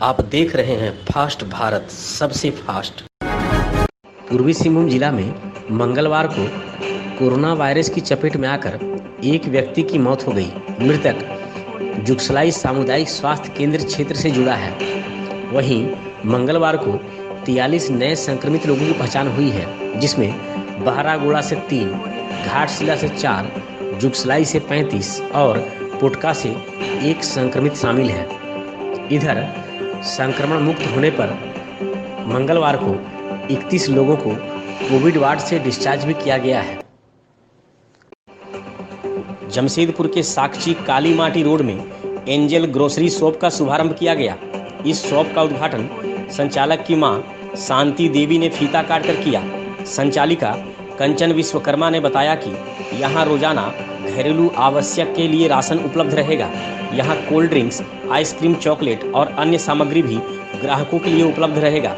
आप देख रहे हैं फास्ट भारत, सबसे फास्ट। पूर्वी सिंहभूम जिला में मंगलवार को कोरोना वायरस की चपेट में आकर एक व्यक्ति की मौत हो गई। मृतक जुगसलाई सामुदायिक स्वास्थ्य केंद्र क्षेत्र से जुड़ा है। वहीं मंगलवार को 43 नए संक्रमित लोगों की पहचान हुई है, जिसमें बहरागोड़ा से 3, घाटशिला से 4, जुगसलाई से 35 और पोटका से 1 संक्रमित शामिल है। इधर संक्रमण मुक्त होने पर मंगलवार को 31 लोगों को कोविड वार्ड से डिस्चार्ज भी किया गया है। जमशेदपुर के साक्षी काली माटी रोड में एंजल ग्रोसरी शॉप का शुभारंभ किया गया। इस शॉप का उद्घाटन संचालक की मां शांति देवी ने फीता काटकर किया। संचालिका कंचन विश्वकर्मा ने बताया कि यहां रोजाना घरेलू आवश्यक के लिए राशन उपलब्ध रहेगा। यहां कोल्ड ड्रिंक्स, आइसक्रीम, चॉकलेट और अन्य सामग्री भी ग्राहकों के लिए उपलब्ध रहेगा।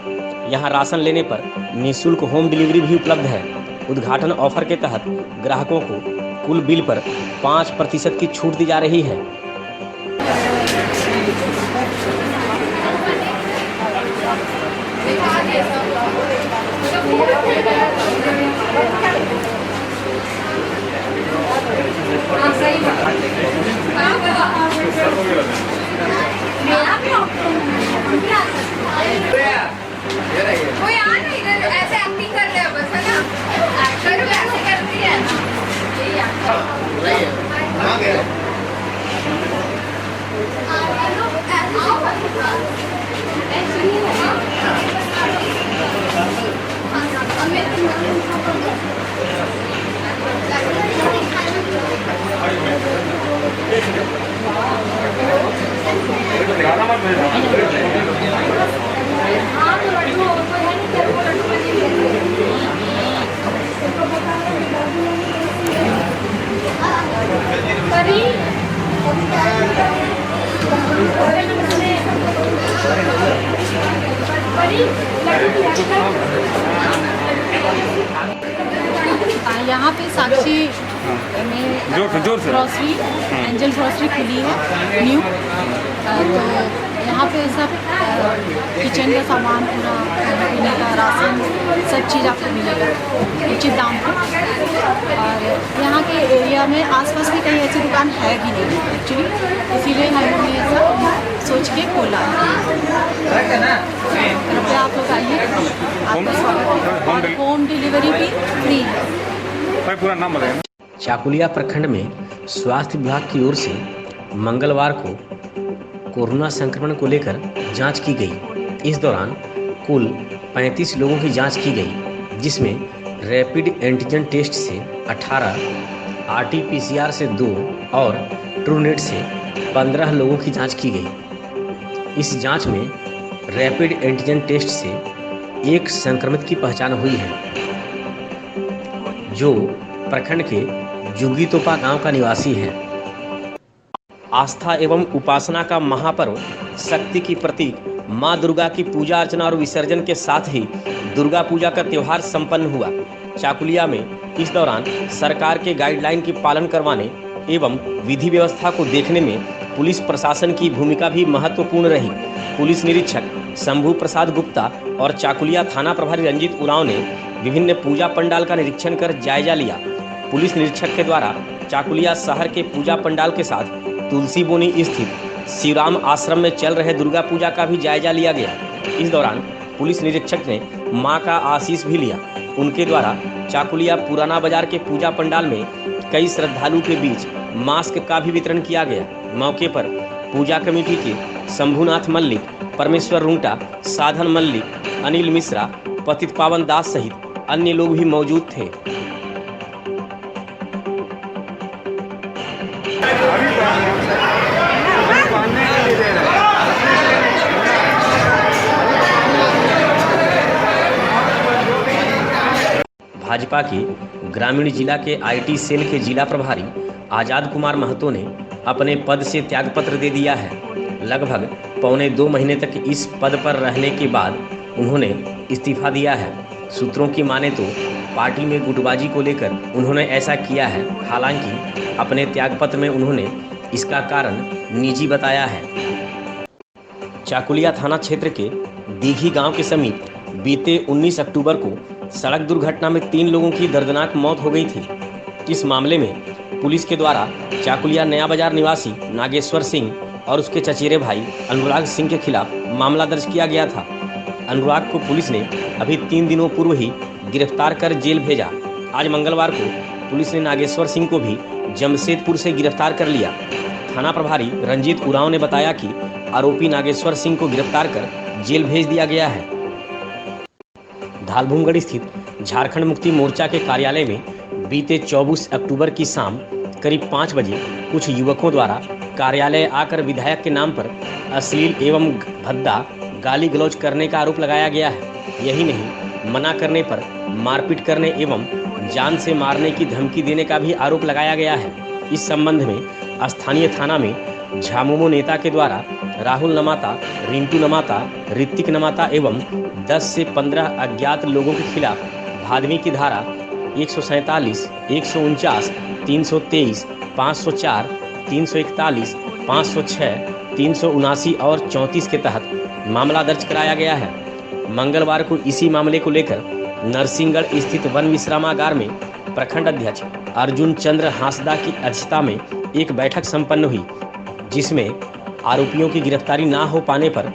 यहां राशन लेने पर निःशुल्क होम डिलीवरी भी उपलब्ध है। उद्घाटन ऑफर के तहत ग्राहकों को कुल बिल पर 5% की छूट दी जा रही है। कोई आ नहीं इधर ऐसे एक्टिंग कर रहे हैं बस, है ना? एक्टर ऐसे करती है ना, यही यहाँ पे साक्षी में ग्रोसरी, एंजल ग्रोसरी खुली है न्यू। तो यहाँ पे सब किचन का सामान, पूरा खाने पीने का राशन, सब चीज़ आपको मिलेगा उचित दाम पर। और यहाँ के एरिया में आसपास भी कहीं ऐसी दुकान है भी नहीं एक्चुअली, इसीलिए हम लोगों ने ऐसा सोच के खोला है। कृपया आप लोग आइए, आपका स्वागत है। होम डिलीवरी भी फ्री है। पूरा नाम बताइए। चाकुलिया प्रखंड में स्वास्थ्य विभाग की ओर से मंगलवार को कोरोना संक्रमण को लेकर जांच की गई। इस दौरान कुल 35 लोगों की जांच की गई, जिसमें रैपिड एंटीजन टेस्ट से 18, RT-PCR से 2 और ट्रूनेट से 15 लोगों की जांच की गई। इस जांच में रैपिड एंटीजन टेस्ट से 1 संक्रमित की पहचान हुई है, जो प्रखंड के जुगीतोपा गांव का निवासी है। आस्था एवं उपासना का महापर्व शक्ति की प्रतीक मां दुर्गा की पूजा अर्चना और विसर्जन के साथ ही दुर्गा पूजा का त्योहार संपन्न हुआ। चाकुलिया में इस दौरान सरकार के गाइडलाइन की पालन करवाने एवं विधि व्यवस्था को देखने में पुलिस प्रशासन की भूमिका भी महत्वपूर्ण रही। पुलिस निरीक्षक शंभू प्रसाद गुप्ता और चाकुलिया थाना प्रभारी रंजीत उरांव ने विभिन्न पूजा पंडाल का निरीक्षण कर जायजा लिया। पुलिस निरीक्षक के द्वारा चाकुलिया शहर के पूजा पंडाल के साथ तुलसी बोनी स्थित शिवराम आश्रम में चल रहे दुर्गा पूजा का भी जायजा लिया गया। इस दौरान पुलिस निरीक्षक ने मां का आशीष भी लिया। उनके द्वारा चाकुलिया पुराना बाजार के पूजा पंडाल में कई श्रद्धालु के बीच मास्क का भी वितरण किया गया। मौके पर पूजा कमेटी के शंभुनाथ मल्लिक, परमेश्वर रुंगटा, साधन मल्लिक, अनिल मिश्रा, पतित पावन दास सहित अन्य लोग भी मौजूद थे। भाजपा की ग्रामीण जिला के IT सेल के जिला प्रभारी आजाद कुमार महतो ने अपने पद से त्यागपत्र दे दिया है। लगभग पौने 2 महीने तक इस पद पर रहने के बाद उन्होंने इस्तीफा दिया है। सूत्रों की माने तो पार्टी में गुटबाजी को लेकर उन्होंने ऐसा किया है। हालांकि अपने त्यागपत्र में उन्होंने इसका कारण निजी बताया है। चाकुलिया थाना क्षेत्र के दीघी गांव के समीप बीते 19 अक्टूबर को सड़क दुर्घटना में 3 लोगों की दर्दनाक मौत हो गई थी। इस मामले में पुलिस के द्वारा चाकुलिया नया बाजार निवासी नागेश्वर सिंह और उसके चचेरे भाई अनुराग सिंह के खिलाफ मामला दर्ज किया गया था। अनुराग को पुलिस ने अभी 3 दिनों पूर्व ही गिरफ्तार कर जेल भेजा। आज मंगलवार को पुलिस ने नागेश्वर सिंह को भी जमशेदपुर से गिरफ्तार कर लिया। थाना प्रभारी रंजीत उरांव ने बताया कि आरोपी नागेश्वर सिंह को गिरफ्तार कर जेल भेज दिया गया है। धालभूमगढ़ स्थित झारखंड मुक्ति मोर्चा के कार्यालय में बीते 24 अक्टूबर की शाम करीब 5 बजे कुछ युवकों द्वारा कार्यालय आकर विधायक के नाम पर अश्लील एवं भद्दा गाली गलौज करने का आरोप लगाया गया है। यही नहीं, मना करने पर मारपीट करने एवं जान से मारने की धमकी देने का भी आरोप लगाया गया है। इस संबंध में स्थानीय थाना में झामुमो नेता के द्वारा राहुल नमाता, रिंटू नमाता, ऋतिक नमाता एवं 10 से 15 अज्ञात लोगों के खिलाफ भादवी की धारा 147, 149, 323, 504, 341, 506, 379 और 34 के तहत मामला दर्ज कराया गया है। मंगलवार को इसी मामले को लेकर नरसिंहगढ़ स्थित वन विश्रामागार में प्रखंड अध्यक्ष अर्जुन चंद्र हांसदा की अध्यक्षता में एक बैठक संपन्न हुई, जिसमें आरोपियों की गिरफ्तारी ना हो पाने पर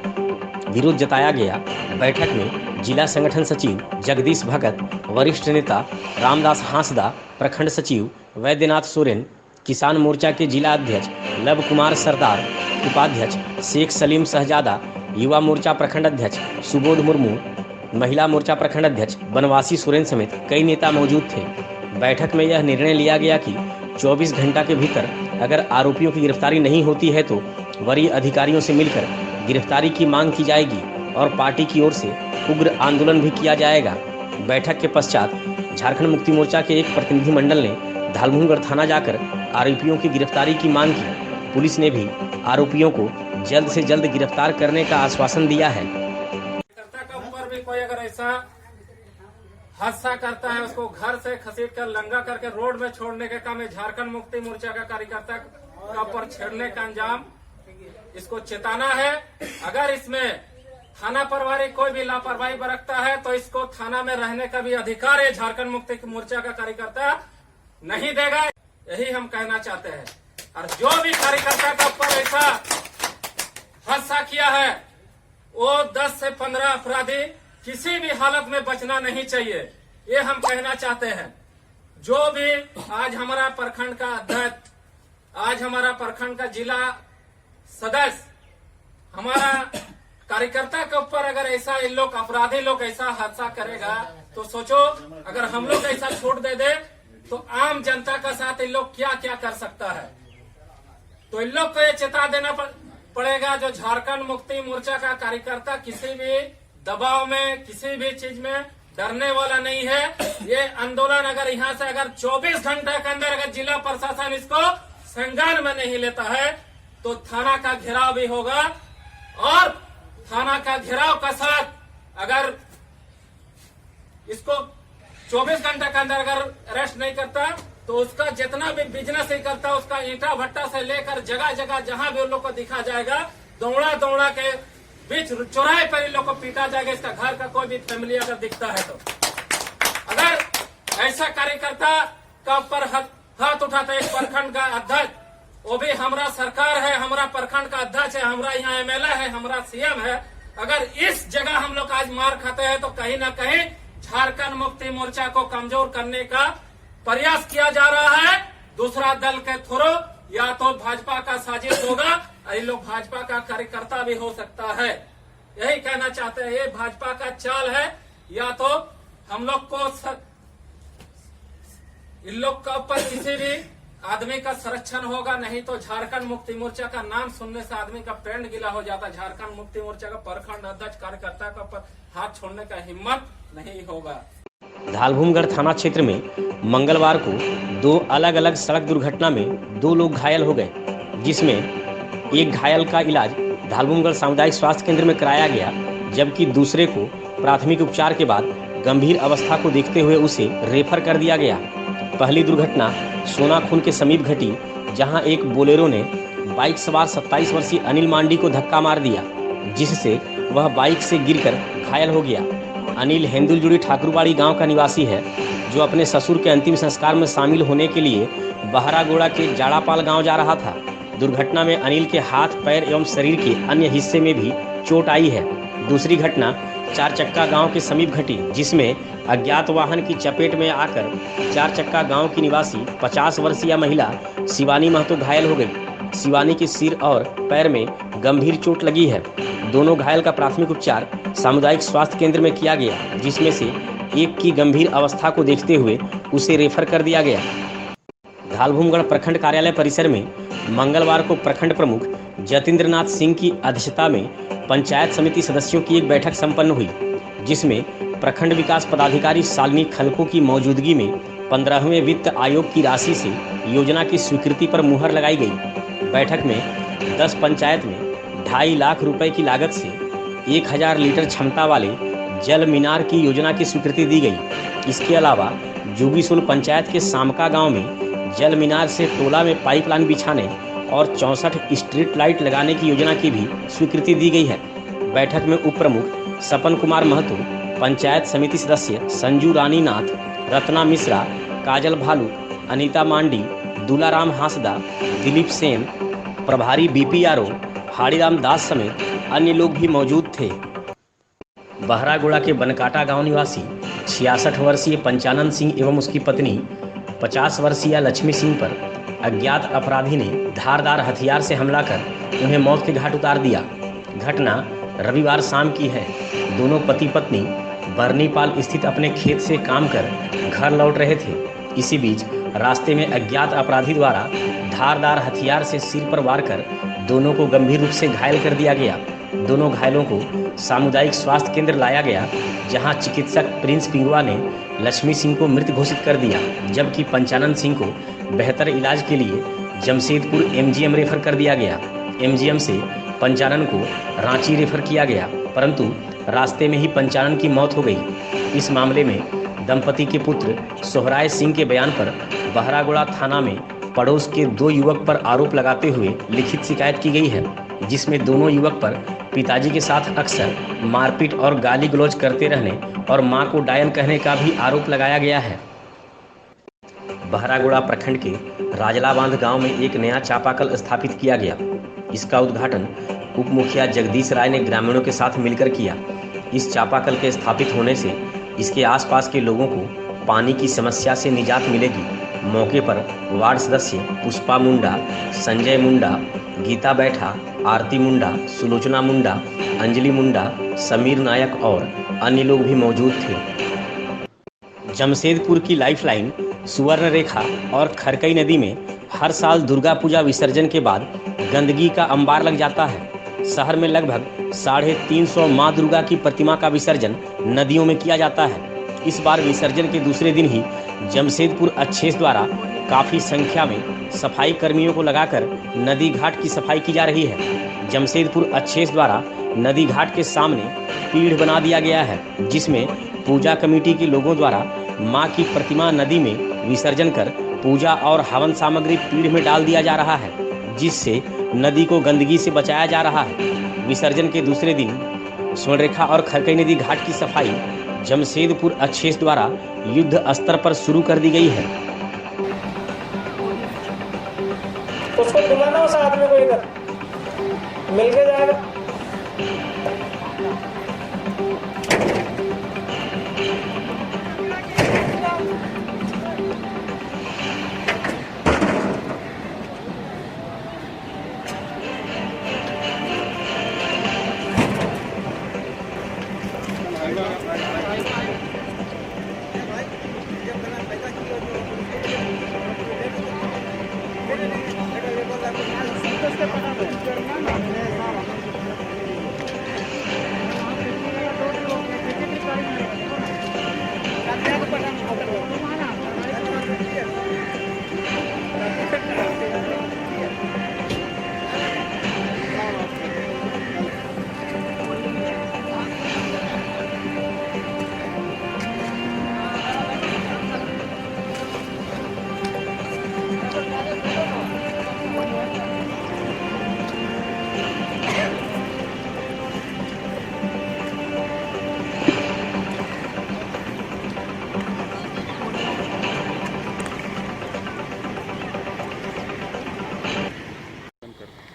विरोध जताया गया। बैठक में जिला संगठन सचिव जगदीश भगत, वरिष्ठ नेता रामदास हांसदा, प्रखंड सचिव वैद्यनाथ सोरेन, किसान मोर्चा के जिला अध्यक्ष लव कुमार सरदार, उपाध्यक्ष शेख सलीम शहजादा, युवा मोर्चा प्रखंड अध्यक्ष सुबोध मुर्मू, महिला मोर्चा प्रखंड अध्यक्ष बनवासी सोरेन समेत कई नेता मौजूद थे। बैठक में यह निर्णय लिया गया कि 24 घंटा के भीतर अगर आरोपियों की गिरफ्तारी नहीं होती है तो वरीय अधिकारियों से मिलकर गिरफ्तारी की मांग की जाएगी और पार्टी की ओर से उग्र आंदोलन भी किया जाएगा। बैठक के पश्चात झारखंड मुक्ति मोर्चा के एक प्रतिनिधिमंडल ने धालभूमगढ़ थाना जाकर आरोपियों की गिरफ्तारी की मांग की। पुलिस ने भी आरोपियों को जल्द से जल्द गिरफ्तार करने का आश्वासन दिया है। कोई अगर ऐसा हादसा करता है उसको घर से खसीट कर लंगा करके रोड में छोड़ने के काम में झारखंड मुक्ति मोर्चा का कार्यकर्ता का ऊपर छेड़ने का अंजाम इसको चेताना है। अगर इसमें थाना प्रभारी कोई भी लापरवाही बरतता है तो इसको थाना में रहने का भी अधिकार है झारखंड मुक्ति मोर्चा का कार्यकर्ता नहीं देगा, यही हम कहना चाहते हैं। और जो भी कार्यकर्ता का ऊपर ऐसा हादसा किया है वो 10 से 15 अपराधी किसी भी हालत में बचना नहीं चाहिए, ये हम कहना चाहते हैं। जो भी आज हमारा प्रखंड का अध्यक्ष, आज हमारा प्रखंड का जिला सदस्य, हमारा कार्यकर्ता के ऊपर अगर ऐसा इन लोग अपराधी लोग ऐसा हादसा करेगा तो सोचो अगर हम लोग ऐसा छोड़ दे तो आम जनता का साथ इन लोग क्या क्या कर सकता है। तो इन लोग को ये चेता देना पड़ेगा जो झारखंड मुक्ति मोर्चा का कार्यकर्ता किसी भी दबाव में किसी भी चीज में डरने वाला नहीं है। ये आंदोलन अगर यहाँ से अगर 24 घंटे के अंदर अगर जिला प्रशासन इसको संज्ञान में नहीं लेता है तो थाना का घेराव भी होगा और थाना का घेराव का साथ अगर इसको 24 घंटे के अंदर अगर अरेस्ट नहीं करता तो उसका जितना भी बिजनेस ही करता है उसका ईंटा भट्टा से लेकर जगह जगह जहां भी उन लोग को दिखा जाएगा दौड़ा दौड़ा के बीच चौराहे पर इन लोग को पीटा जाएगा। इसका घर का कोई भी फैमिली अगर दिखता है तो अगर ऐसा कार्यकर्ता का ऊपर हाथ उठाता है एक प्रखंड का अध्यक्ष, वो भी हमारा सरकार है, हमारा प्रखंड का अध्यक्ष है, हमारा यहाँ एमएलए है, हमारा सीएम है, अगर इस जगह हम लोग आज मार खाते हैं तो कहीं ना कहीं झारखंड मुक्ति मोर्चा को कमजोर करने का प्रयास किया जा रहा है दूसरा दल के थ्रू। या तो भाजपा का साजिश होगा और इन लोग भाजपा का कार्यकर्ता भी हो सकता है, यही कहना चाहते हैं। ये भाजपा का चाल है, या तो हम लोग को इन लोग का ऊपर किसी भी आदमी का संरक्षण होगा, नहीं तो झारखंड मुक्ति मोर्चा का नाम सुनने से आदमी का पेंट गीला हो जाता। झारखंड मुक्ति मोर्चा का प्रखंड अध्यक्ष कार्यकर्ता का ऊपर हाथ छोड़ने का हिम्मत नहीं होगा। धालभूमगढ़ थाना क्षेत्र में मंगलवार को 2 अलग अलग सड़क दुर्घटना में 2 लोग घायल हो गए, जिसमें एक घायल का इलाज धालभूमगढ़ सामुदायिक स्वास्थ्य केंद्र में कराया गया, जबकि दूसरे को प्राथमिक उपचार के बाद गंभीर अवस्था को देखते हुए उसे रेफर कर दिया गया। पहली दुर्घटना सोनाखून के समीप घटी, जहां एक बोलेरो ने बाइक सवार 27 वर्षीय अनिल मांडी को धक्का मार दिया, जिससे वह बाइक से गिरकर घायल हो गया। अनिल हेंदुलजुड़ी ठाकुरबाड़ी गांव का निवासी है, जो अपने ससुर के अंतिम संस्कार में शामिल होने के लिए बहरागोड़ा के जाड़ापाल गांव जा रहा था। दुर्घटना में अनिल के हाथ, पैर एवं शरीर के अन्य हिस्से में भी चोट आई है। दूसरी घटना चार चक्का गांव के समीप घटी, जिसमें अज्ञात वाहन की चपेट में आकर चार चक्का गांव की निवासी 50 वर्षीय महिला शिवानी महतो घायल हो गई। शिवानी के सिर और पैर में गंभीर चोट लगी है। दोनों घायल का प्राथमिक उपचार सामुदायिक स्वास्थ्य केंद्र में किया गया, जिसमें से एक की गंभीर अवस्था को देखते हुए उसे रेफर कर दिया गया। धालभूमगढ़ प्रखंड कार्यालय परिसर में मंगलवार को प्रखंड प्रमुख जतिंद्र नाथ सिंह की अध्यक्षता में पंचायत समिति सदस्यों की एक बैठक संपन्न हुई, जिसमें प्रखंड विकास पदाधिकारी शालिनी खलको की मौजूदगी में 15वें वित्त आयोग की राशि से योजना की स्वीकृति पर मुहर लगाई गई। बैठक में 10 पंचायत में 2.5 लाख रुपए की लागत से 1000 लीटर क्षमता वाले जल मीनार की योजना की स्वीकृति दी गई। इसके अलावा जुगीसुल पंचायत के सामका गांव में जल मीनार से टोला में पाइपलाइन बिछाने और 64 स्ट्रीट लाइट लगाने की योजना की भी स्वीकृति दी गई है। बैठक में उप प्रमुख सपन कुमार महतो, पंचायत समिति सदस्य संजू रानी नाथ, रत्ना मिश्रा, काजल भालू, अनीता मांडी, दुलाराम हांसदा, दिलीप सेन, प्रभारी बीपीआरओ हाड़ीराम दास समेत अन्य लोग भी मौजूद थे। बहरागोड़ा के बनकाटा गांव निवासी 66 वर्षीय पंचानन सिंह एवं उसकी पत्नी 50 वर्षीय लक्ष्मी सिंह पर अज्ञात अपराधी ने धारदार हथियार से हमला कर उन्हें मौत के घाट उतार दिया। घटना रविवार शाम की है। दोनों पति पत्नी बरनीपाल स्थित अपने खेत से काम कर घर लौट रहे थे। इसी बीच रास्ते में अज्ञात अपराधी द्वारा धारदार हथियार से सिर पर वार कर दोनों को गंभीर रूप से घायल कर दिया गया। दोनों घायलों को सामुदायिक स्वास्थ्य केंद्र लाया गया, जहां चिकित्सक प्रिंस पिंगुआ ने लक्ष्मी सिंह को मृत घोषित कर दिया, जबकि पंचानन सिंह को बेहतर इलाज के लिए जमशेदपुर एमजीएम रेफर कर दिया गया। एमजीएम से पंचानन को रांची रेफर किया गया, परंतु रास्ते में ही पंचानन की मौत हो गई। इस मामले में दंपति के पुत्र सोहराय सिंह के बयान पर बहरागोड़ा थाना में पड़ोस के 2 युवक पर आरोप लगाते हुए लिखित शिकायत की गई है, जिसमें दोनों युवक पर पिताजी के साथ अक्सर मारपीट और गाली गलौज करते रहने और मां को डायन कहने का भी आरोप लगाया गया है। बहरागोड़ा प्रखंड के राजलाबांध गांव में एक नया चापाकल स्थापित किया गया। इसका उद्घाटन उप मुखिया जगदीश राय ने ग्रामीणों के साथ मिलकर किया। इस चापाकल के स्थापित होने से इसके आसपास के लोगों को पानी की समस्या से निजात मिलेगी। मौके पर वार्ड सदस्य पुष्पा मुंडा, संजय मुंडा, गीता बैठा, आरती मुंडा, सुलोचना मुंडा, अंजलि मुंडा, समीर नायक और अन्य लोग भी मौजूद थे। जमशेदपुर की लाइफलाइन सुवर्ण रेखा और खरकई नदी में हर साल दुर्गा पूजा विसर्जन के बाद गंदगी का अंबार लग जाता है। शहर में लगभग 350 माँ दुर्गा की प्रतिमा का विसर्जन नदियों में किया जाता है। इस बार विसर्जन के दूसरे दिन ही जमशेदपुर अच्छेस द्वारा काफ़ी संख्या में सफाई कर्मियों को लगाकर नदी घाट की सफाई की जा रही है। जमशेदपुर अच्छेस द्वारा नदी घाट के सामने पीढ़ बना दिया गया है, जिसमें पूजा कमेटी के लोगों द्वारा मां की प्रतिमा नदी में विसर्जन कर पूजा और हवन सामग्री पीढ़ में डाल दिया जा रहा है, जिससे नदी को गंदगी से बचाया जा रहा है। विसर्जन के दूसरे दिन स्वर्णरेखा और खरकई नदी घाट की सफाई जमशेदपुर अच्छेस द्वारा युद्ध स्तर पर शुरू कर दी गई है। उसको बुलाना उस आदमी को इधर मिल के जाएगा।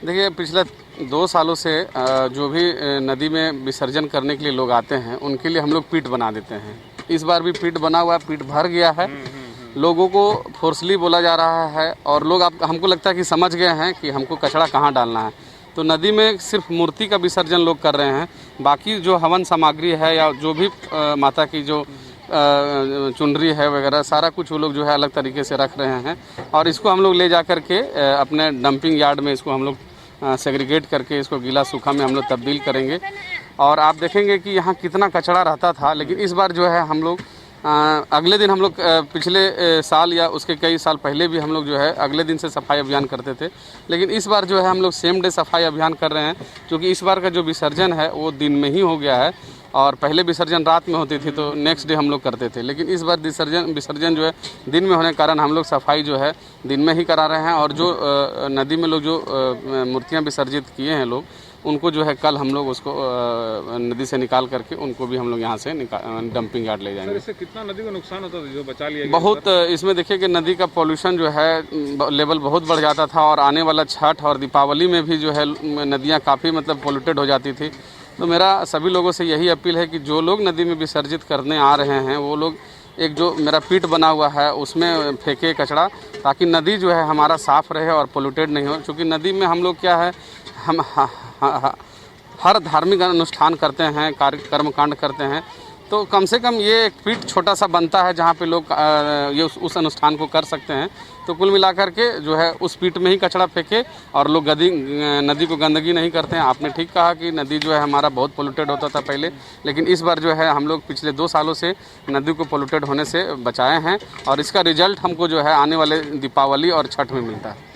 देखिए पिछले 2 सालों से जो भी नदी में विसर्जन करने के लिए लोग आते हैं उनके लिए हम लोग पीठ बना देते हैं। इस बार भी पीठ बना हुआ है, पीठ भर गया है। लोगों को फोर्सली बोला जा रहा है और लोग हमको लगता है कि समझ गए हैं कि हमको कचरा कहाँ डालना है। तो नदी में सिर्फ मूर्ति का विसर्जन लोग कर रहे हैं, बाकी जो हवन सामग्री है या जो भी माता की जो चुनरी है वगैरह सारा कुछ वो लोग जो है अलग तरीके से रख रहे हैं और इसको हम लोग ले जा कर के अपने डंपिंग यार्ड में इसको हम लोग सेग्रीगेट करके इसको गीला सूखा में हम लोग तब्दील करेंगे। और आप देखेंगे कि यहाँ कितना कचरा रहता था, लेकिन इस बार जो है हम लोग अगले दिन हम लोग पिछले साल या उसके कई साल पहले भी हम लोग जो है अगले दिन से सफाई अभियान करते थे, लेकिन इस बार जो है हम लोग सेम डे सफाई अभियान कर रहे हैं क्योंकि इस बार का जो विसर्जन है वो दिन में ही हो गया है और पहले विसर्जन रात में होती थी तो नेक्स्ट डे हम लोग करते थे, लेकिन इस बार विसर्जन जो है दिन में होने के कारण हम लोग सफाई जो है दिन में ही करा रहे हैं। और जो नदी में लोग जो मूर्तियाँ विसर्जित किए हैं लोग उनको जो है कल हम लोग उसको नदी से निकाल करके उनको भी हम लोग यहाँ से डंपिंग यार्ड ले जाएंगे। इससे कितना नदी को नुकसान होता था जो बचा लिया गया? बहुत इसमें देखिए कि नदी का पॉल्यूशन जो है लेवल बहुत बढ़ जाता था और आने वाला छठ और दीपावली में भी जो है नदियाँ काफ़ी मतलब पोल्यूटेड हो जाती थी। तो मेरा सभी लोगों से यही अपील है कि जो लोग नदी में विसर्जित करने आ रहे हैं वो लोग एक जो मेरा पीठ बना हुआ है उसमें फेंके कचरा, ताकि नदी जो है हमारा साफ़ रहे और पोल्यूटेड नहीं हो। क्योंकि नदी में हम लोग क्या है हम हर धार्मिक अनुष्ठान करते हैं, कर्मकांड करते हैं, तो कम से कम ये एक पीठ छोटा सा बनता है जहाँ पे लोग ये उस अनुष्ठान को कर सकते हैं। तो कुल मिलाकर के जो है उस पीठ में ही कचरा फेंके और लोग नदी को गंदगी नहीं करते हैं। आपने ठीक कहा कि नदी जो है हमारा बहुत पोल्यूटेड होता था पहले, लेकिन इस बार जो है हम लोग पिछले 2 सालों से नदी को पोल्यूटेड होने से बचाए हैं और इसका रिजल्ट हमको जो है आने वाले दीपावली और छठ में मिलता है।